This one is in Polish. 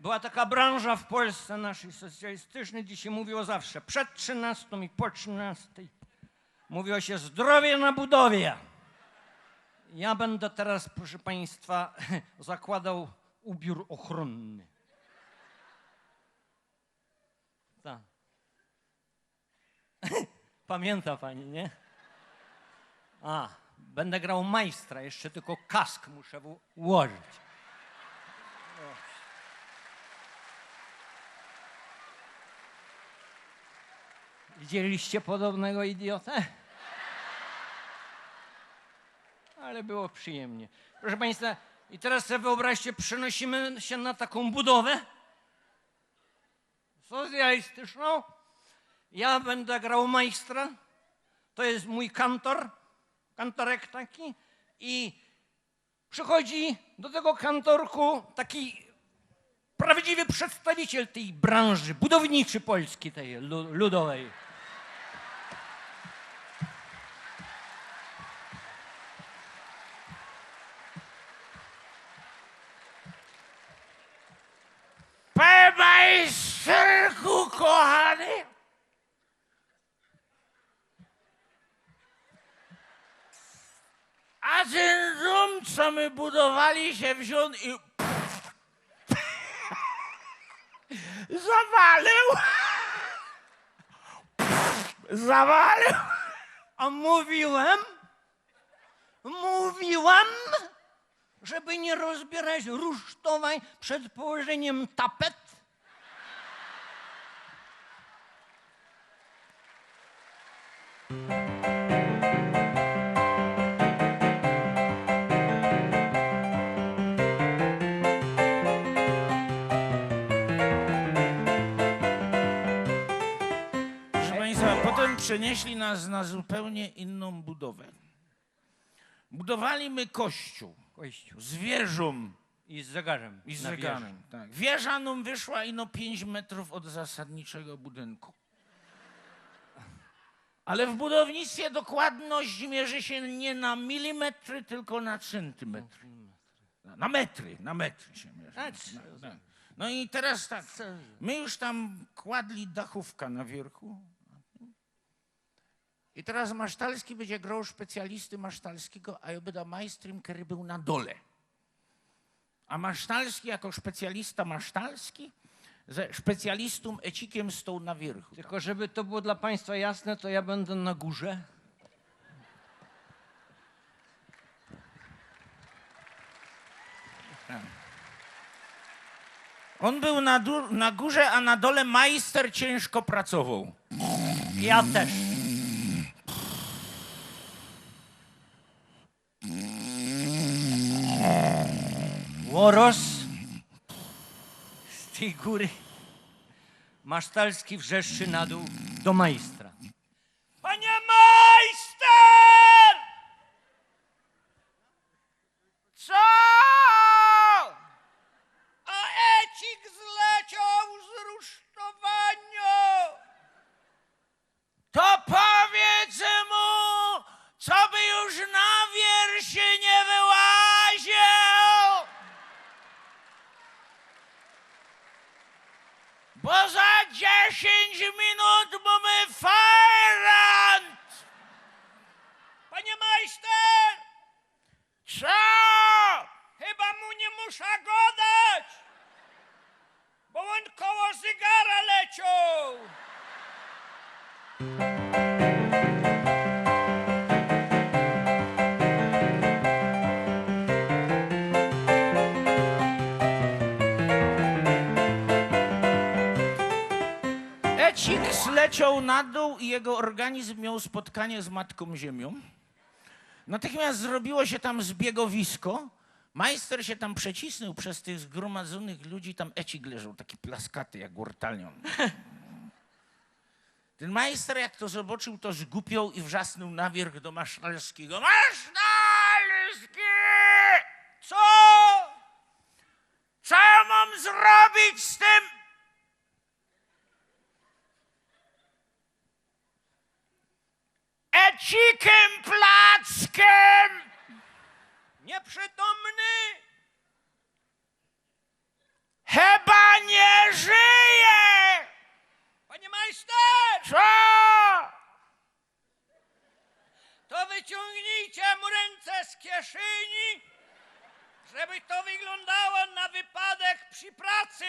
Była taka branża w Polsce naszej socjalistycznej, gdzie się mówiło zawsze przed 13 i po 13. Mówiło się zdrowie na budowie. Ja będę teraz, proszę państwa, zakładał ubiór ochronny. Tak. Pamięta pani, nie? A, będę grał majstra, jeszcze tylko kask muszę ułożyć. Widzieliście podobnego idiotę? Ale było przyjemnie. Proszę państwa, i teraz sobie wyobraźcie, przenosimy się na taką budowę socjalistyczną. Ja będę grał majstra. To jest mój kantor, kantorek taki. I przychodzi do tego kantorku taki prawdziwy przedstawiciel tej branży, budowniczy Polski, tej ludowej. Panie majsterku kochany, a ten dom, co my budowali, się wziął i zawalił. Zawalił. A mówiłem, żeby nie rozbierać rusztowań przed położeniem tapet. Proszę państwa, potem przenieśli nas na zupełnie inną budowę. Budowaliśmy kościół z wieżą I z zegarem. i z na zegarem. Tak. Wieża nam wyszła ino 5 metrów od zasadniczego budynku. Ale w budownictwie dokładność mierzy się nie na milimetry, tylko na centymetry. Na metry się mierzy. Tak. No i teraz tak, my już tam kładli dachówka na wierchu. I teraz Masztalski będzie grał specjalisty Masztalskiego, a ja będę majstrem, który był na dole. A Masztalski jako specjalista Masztalski ze specjalistą Ecikiem stał na wierchu. Tylko żeby to było dla państwa jasne, to ja będę na górze. On był na górze, a na dole majster ciężko pracował. Ja też. Łoros z tej góry. Masztalski wrzeszczy na dół do majstra. Panie majster! Co? A Ecik zleciał z rusztowania. To powiedz mu, co by już na wierszy nie wyłaził. Bo za 10 minut mamy fajrant. Panie majster! Co? Chyba mu nie muszę go dać, bo on koło zegara leciał. Ecik zleciał na dół i jego organizm miał spotkanie z Matką Ziemią. Natychmiast zrobiło się tam zbiegowisko. Majster się tam przecisnął przez tych zgromadzonych ludzi. Tam Ecik leżał, taki plaskaty jak Wartalion. Ten majster, jak to zobaczył, to zgłupiał i wrzasnął na wierzch do Masztalskiego. Masztalski! Co? Co ja mam zrobić z tym? Ecikiem Plackiem! Nieprzytomny? Chyba wyjmijcie mu ręce z kieszeni, żeby to wyglądało na wypadek przy pracy.